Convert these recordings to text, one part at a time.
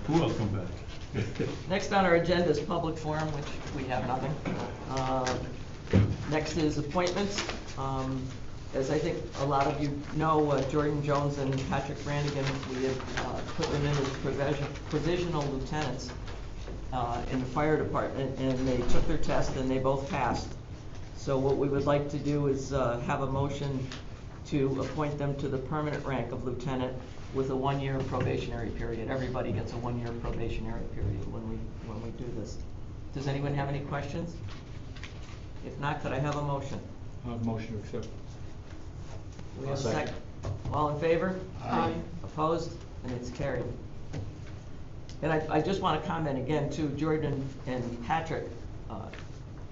Welcome back. Next on our agenda is public forum, which we have nothing. Next is appointments. As I think a lot of you know, Jordan Jones and Patrick Brannigan, we have put them in as provisional lieutenants in the fire department, and they took their test and they both passed. So what we would like to do is have a motion to appoint them to the permanent rank of lieutenant with a 1-year probationary period. Everybody gets a 1-year probationary period when we do this. Does anyone have any questions? If not, could I have a motion? Motion to accept. We have a Second. second. All in favor? Aye. Opposed? And it's carried. And I just want to comment again too, Jordan and Patrick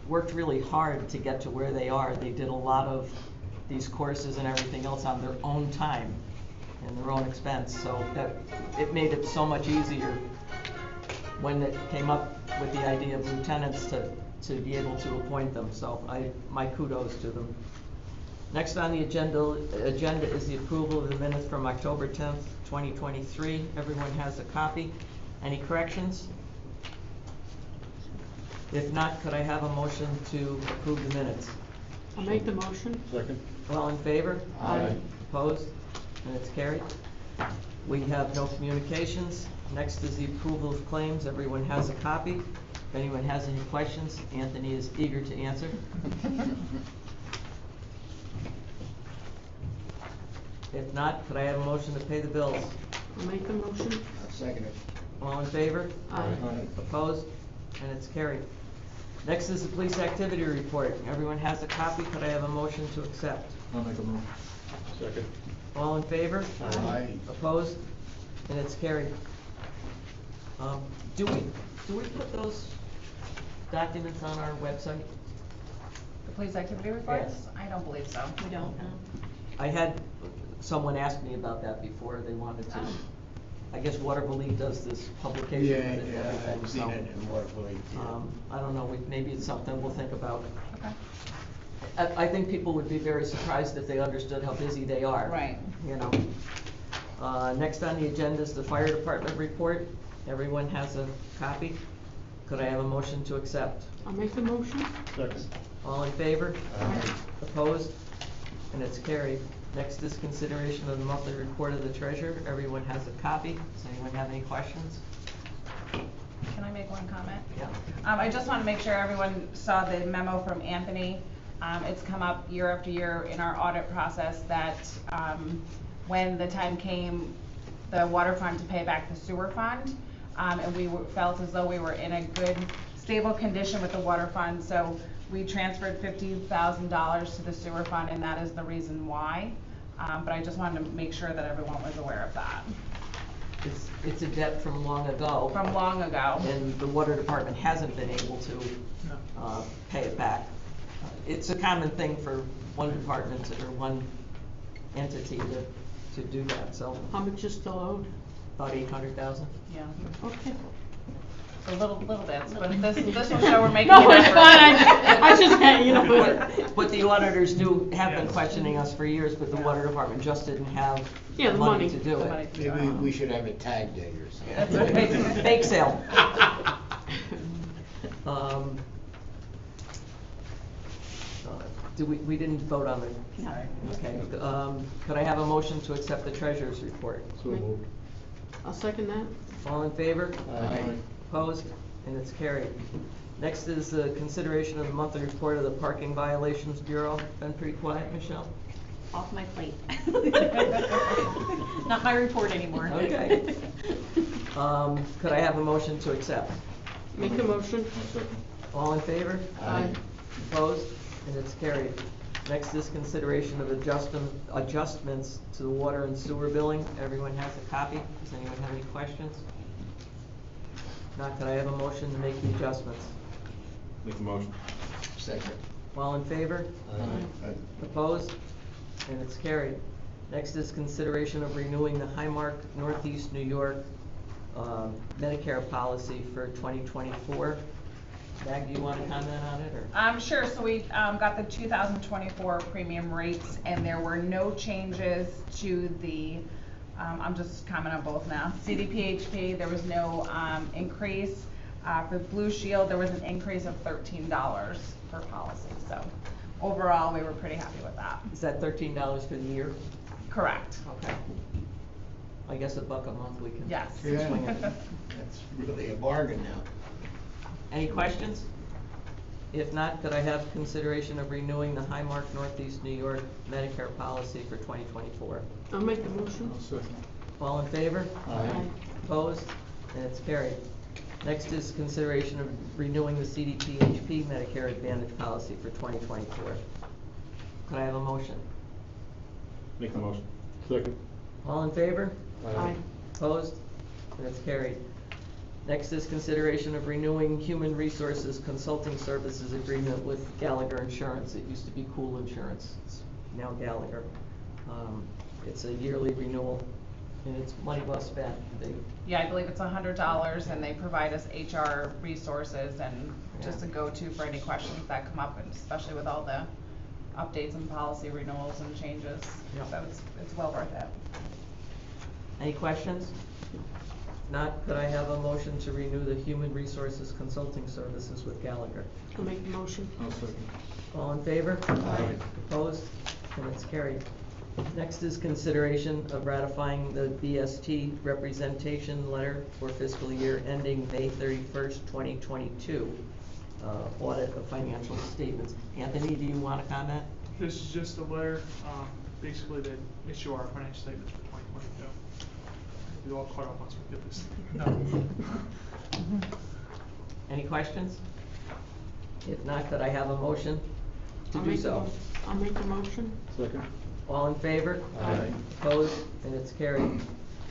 worked really hard to get to where they are. They did a lot of these courses and everything else on their own time and their own expense, so that it made it so much easier when it came up with the idea of lieutenants to be able to appoint them. So my kudos to them. Next on the agenda is the approval of the minutes from October 10th, 2023. Everyone has a copy. Any corrections? If not, could I have a motion to approve the minutes? I'll make the motion. Second. All in favor? Aye. Opposed? And it's carried. We have no communications. Next is the approval of claims. Everyone has a copy. If anyone has any questions, Anthony is eager to answer. If not, could I have a motion to pay the bills? I'll make the motion. Second it. All in favor? Aye. Opposed? And it's carried. Next is the police activity report. Everyone has a copy. Could I have a motion to accept? I'll make a motion. Second. All in favor? Aye. Opposed? And it's carried. Do we put those documents on our website? The police activity reports? Yes. I don't believe so. We don't know. I had someone ask me about that before. They wanted to. I guess Waterville does this publication with it and everything. I've seen so, it in Waterville. I don't know. Maybe it's something we'll think about. Okay. I think people would be very surprised if they understood how busy they are. Right. You know. Next on the agenda is the fire department report. Everyone has a copy. Could I have a motion to accept? I'll make the motion. Second. All in favor? Aye. Opposed? And it's carried. Next is consideration of the monthly report of the treasurer. Everyone has a copy. Does anyone have any questions? Can I make one comment? Yeah. I just want to make sure everyone saw the memo from Anthony. It's come up year after year in our audit process that when the time came, the water fund to pay back the sewer fund, and we felt as though we were in a good, stable condition with the water fund, so we transferred $50,000 to the sewer fund, and that is the reason why. But I just wanted to make sure that everyone was aware of that. It's a debt from long ago. From long ago. And the water department hasn't been able to pay it back. It's a common thing for one department or one entity to do that. So How much is still owed? about 800,000. Yeah. Okay. A little bits, but this will show we're making No, an it's effort. fine. I just had, you know. But the auditors have been questioning us for years, but the water department just didn't have Yeah, the the money money. to do The it. money. Maybe we should have a tag day or That's something. right. Bake sale. We didn't vote on the, No. okay. Could I have a motion to accept the treasurer's report? So moved. I'll second that. All in favor? Aye. Opposed? And it's carried. Next is the consideration of the monthly report of the Parking Violations Bureau. Been pretty quiet, Michelle? Off my plate. Not my report anymore. Okay. Could I have a motion to accept? Make the motion. I'll second. All in favor? Aye. Opposed? And it's carried. Next is consideration of adjustments to the water and sewer billing. Everyone has a copy. Does anyone have any questions? If not, could I have a motion to make the adjustments? Make the motion. Second. All in favor? Aye. Opposed? And it's carried. Next is consideration of renewing the Highmark Northeast New York Medicare policy for 2024. Mag, do you want to comment on it, or? Sure, so we got the 2024 premium rates, and there were no changes to the I'm just commenting on both now. CDPHP, there was no increase. For Blue Shield, there was an increase of $13 per policy. So overall, we were pretty happy with that. Is that $13 for the year? Correct. Okay. I guess $1 a month we can. Yes. Yeah, swing it. that's really a bargain now. Any questions? If not, could I have consideration of renewing the Highmark Northeast New York Medicare policy for 2024? I'll make the motion. I'll second. All in favor? Aye. Opposed? And it's carried. Next is consideration of renewing the CDPHP Medicare Advantage policy for 2024. Could I have a motion? Make the motion. Second. All in favor? Aye. Opposed? And it's carried. Next is consideration of renewing Human Resources Consulting Services Agreement with Gallagher Insurance. It used to be Cool Insurance, it's now Gallagher. It's a yearly renewal, and it's money well spent. Yeah, I believe it's $100, and they provide us HR resources and just a go-to for any questions that come up, and especially with all the updates and policy renewals and changes. Yep. So it's well worth it. Any questions? If not, could I have a motion to renew the Human Resources Consulting Services with Gallagher? I'll make the motion. I'll second. All in favor? Aye. Opposed? And it's carried. Next is consideration of ratifying the BST representation letter for fiscal year ending May 31st, 2022. Audit of financial statements. Anthony, do you want to comment? This is just a letter, basically they issue our financial statements for 2022. We'll all caught up once we get this. No. Any questions? If not, could I have a motion to do so? I'll make the motion. Second. All in favor? Aye. Opposed? And it's carried.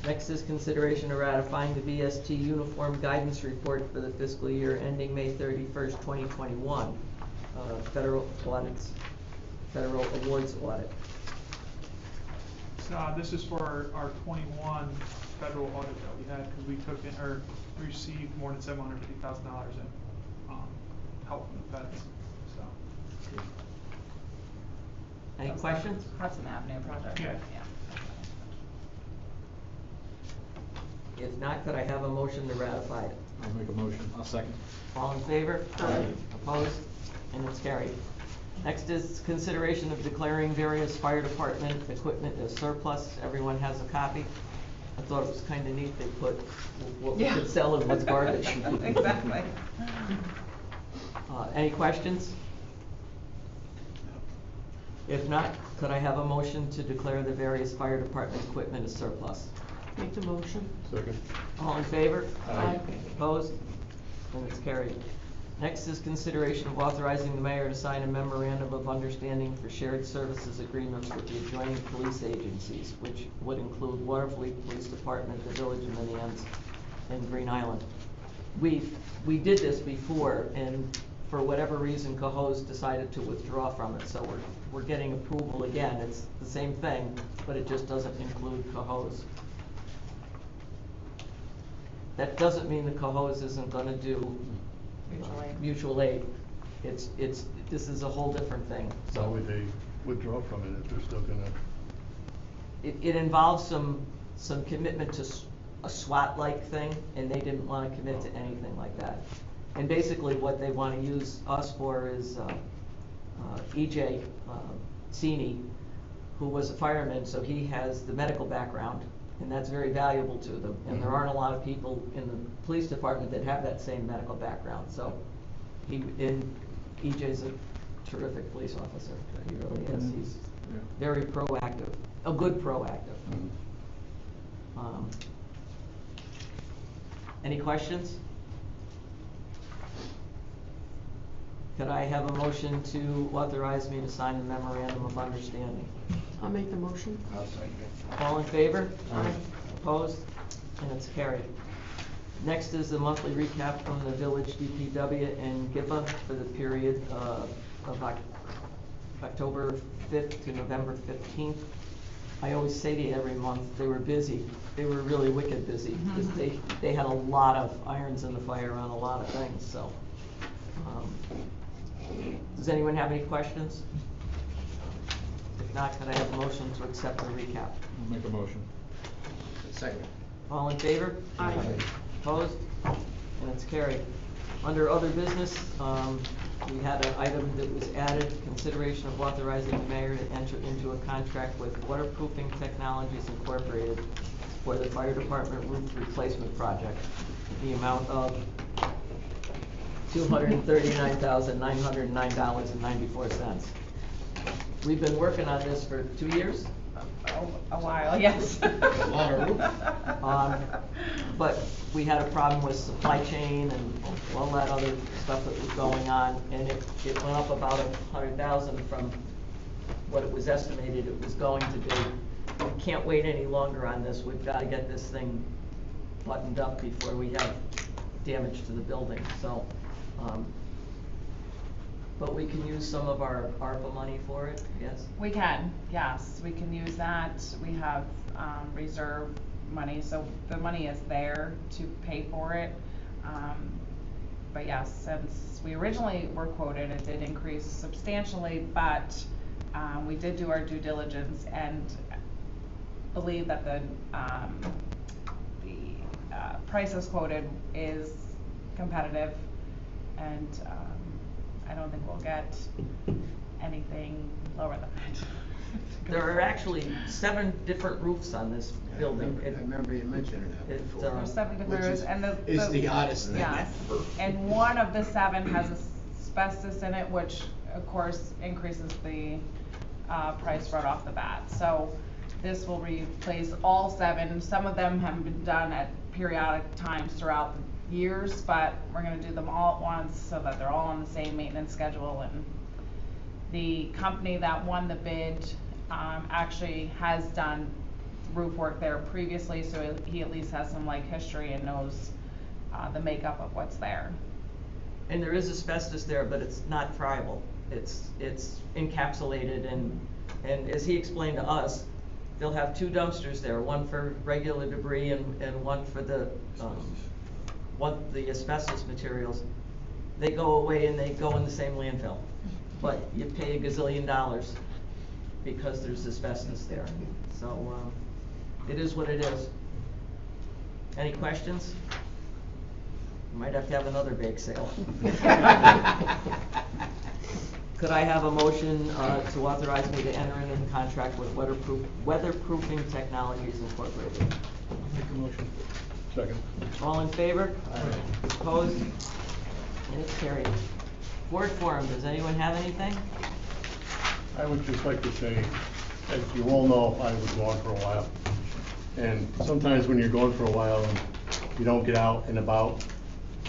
Next is consideration of ratifying the BST Uniform Guidance Report for the fiscal year ending May 31st, 2021. Federal audits, federal awards audit. So, this is for our 21 federal audit that we had, because we took in, or received more than $750,000 in help from the feds, so. Any questions? Hudson Avenue project. Yeah. If not, could I have a motion to ratify it? I'll make a motion. I'll second. All in favor? Aye. Opposed? And it's carried. Next is consideration of declaring various fire department equipment as surplus. Everyone has a copy. I thought it was kind of neat they put what we Yeah. could sell and what's garbage. Exactly. Any questions? If not, could I have a motion to declare the various fire department equipment as surplus? Make the motion. Second. All in favor? Aye. Opposed? And it's carried. Next is consideration of authorizing the mayor to sign a memorandum of understanding for shared services agreements with the adjoining police agencies, which would include Waterfleet Police Department, the Village of Minnetonka, and Green Island. We did this before, and for whatever reason, Cohoes decided to withdraw from it, so we're getting approval again. It's the same thing, but it just doesn't include Cohoes. That doesn't mean that Cohoes isn't gonna do mutual aid. This is a whole different thing, So so. would they withdraw from it if they're still gonna? It involves some commitment to a SWAT-like thing, and they didn't wanna commit to anything like that. And basically what they wanna use us for is, EJ Sini, who was a fireman, so he has the medical background, and that's very valuable to them. And there aren't a lot of people in the police department that have that same medical background, so EJ's a terrific police officer, he really is. He's Yeah. very proactive, a good proactive. Any questions? Could I have a motion to authorize me to sign the memorandum of understanding? I'll make the motion. I'll second it. All in favor? Aye. Opposed? And it's carried. Next is the monthly recap from the village DPW and GIPA for the period of October 5th to November 15th. I always say to you every month, they were busy. They were really wicked busy. They had a lot of irons in the fire on a lot of things, so. Does anyone have any questions? If not, could I have a motion to accept the recap? I'll make a motion. Second. All in favor? Aye. Opposed? And it's carried. Under other business, we had an item that was added, consideration of authorizing the mayor to enter into a contract with Waterproofing Technologies Incorporated for the fire department roof replacement project. The amount of $239,909.94. We've been working on this for 2 years. A while, yes. A lot of roof. But we had a problem with supply chain and all that other stuff that was going on, and it went up about $100,000 from what it was estimated it was going to be. We can't wait any longer on this. We've got to get this thing buttoned up before we have damage to the building, so. But we can use some of our ARPA money for it, yes? We can, yes, we can use that. We have reserve money, so the money is there to pay for it. But yes, since we originally were quoted, it did increase substantially, but we did do our due diligence and believe that the prices quoted is competitive, and I don't think we'll get anything lower than that. There are actually 7 different roofs on this building. I remember you mentioning that it, before. There's 7 different Which roofs, and is the oddest thing yes, ever. and one of the 7 has asbestos in it, which of course increases the price right off the bat. So this will replace all 7. Some of them have been done at periodic times throughout the years, but we're going to do them all at once so that they're all on the same maintenance schedule. And the company that won the bid actually has done roof work there previously, so he at least has some like history and knows the makeup of what's there. And there is asbestos there, but it's not friable. It's encapsulated, and as he explained to us, they'll have 2 dumpsters there, one for regular debris and one for the asbestos materials. They go away and they go in the same landfill, but you pay $1 gazillion because there's asbestos there. So it is what it is. Any questions? You might have to have another bake sale. Could I have a motion to authorize me to enter into the contract with Weatherproofing Technologies Incorporated? Make a motion. Second. All in favor? Aye. Opposed? And it's carried. Board forum, does anyone have anything? I would just like to say, as you all know, I was gone for a while. And sometimes when you're gone for a while and you don't get out and about,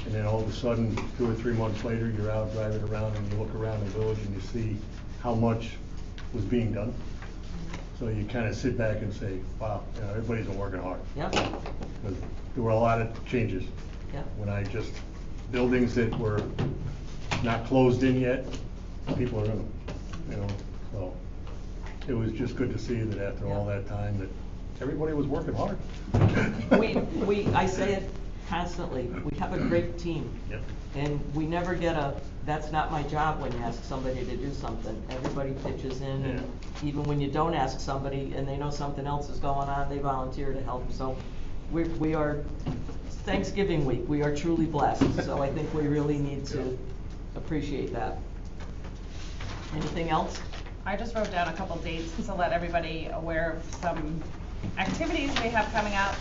and then all of a sudden, 2 or 3 months later, you're out driving around and you look around the village and you see how much was being done. So you kind of sit back and say, wow, you know, everybody's been working hard. Yep. Because there were a lot of changes. Yep. Buildings that were not closed in yet, people are in them, you know, so. It was just good to see that after all that time that everybody was working hard. I say it constantly, we have a great team. Yep. And we never get that's not my job when you ask somebody to do something. Everybody pitches in, and even when you don't ask somebody and they know something else is going on, they volunteer to help. So we are, Thanksgiving week, we are truly blessed. So I think we really need to appreciate that. Anything else? I just wrote down a couple dates to let everybody aware of some activities we have coming up.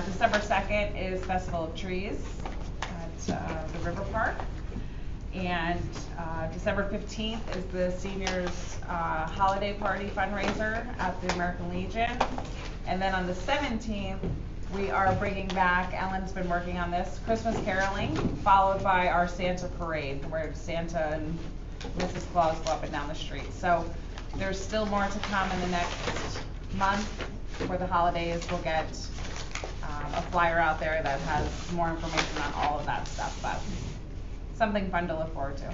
December 2nd is Festival of Trees at the River Park. And December 15th is the seniors holiday party fundraiser at the American Legion. And then on the 17th, we are bringing back, Ellen's been working on this, Christmas caroling, followed by our Santa parade, where Santa and Mrs. Claus go up and down the street. So there's still more to come in the next month for the holidays. We'll get a flyer out there that has more information on all of that stuff, but something fun to look forward to.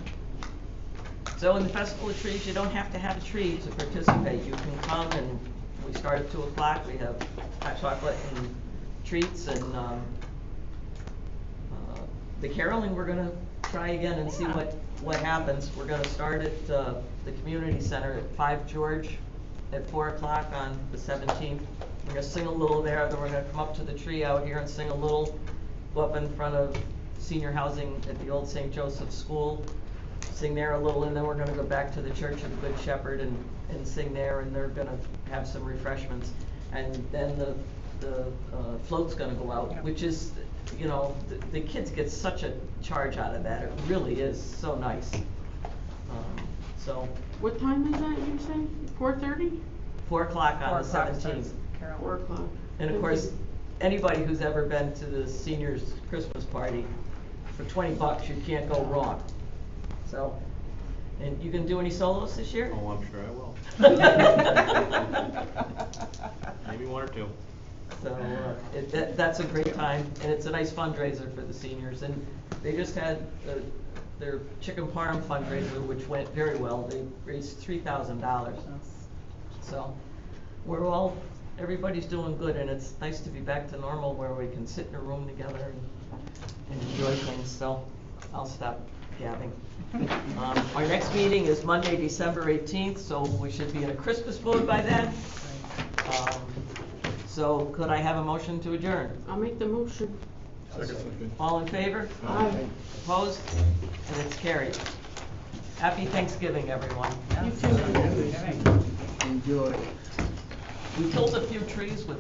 So in the Festival of Trees, you don't have to have a tree to participate. You can come, and we start at 2 o'clock. We have hot chocolate and treats, and the caroling we're gonna try again and see what happens. We're gonna start at the community center at 5 George at 4 o'clock on the 17th, We're gonna sing a little there, then we're gonna come up to the tree out here and sing a little, go up in front of senior housing at the old St. Joseph's School, sing there a little, and then we're gonna go back to the Church of the Good Shepherd and sing there, and they're gonna have some refreshments. And then the float's gonna go out, which is, you know, the kids get such a charge out of that, it really is so nice. So, What time is that, you say? 4:30? 4 o'clock 4 on the o'clock 17th. starts Carol. 4 o'clock. And of course, anybody who's ever been to the seniors' Christmas party, for $20, you can't go wrong. So, and you gonna do any solos this year? Oh, I'm sure I will. Maybe one or two. So, that's a great time, and it's a nice fundraiser for the seniors, and they just had their chicken parm fundraiser, which went very well. They raised $3,000. So, everybody's doing good, and it's nice to be back to normal where we can sit in a room together and enjoy things, so I'll stop gabbing. Our next meeting is Monday, December 18th, so we should be in a Christmas mood by then. So could I have a motion to adjourn? I'll make the motion. Second. All in favor? Aye. Opposed? And it's carried. Happy Thanksgiving, everyone. You too. Enjoy. We killed a few trees with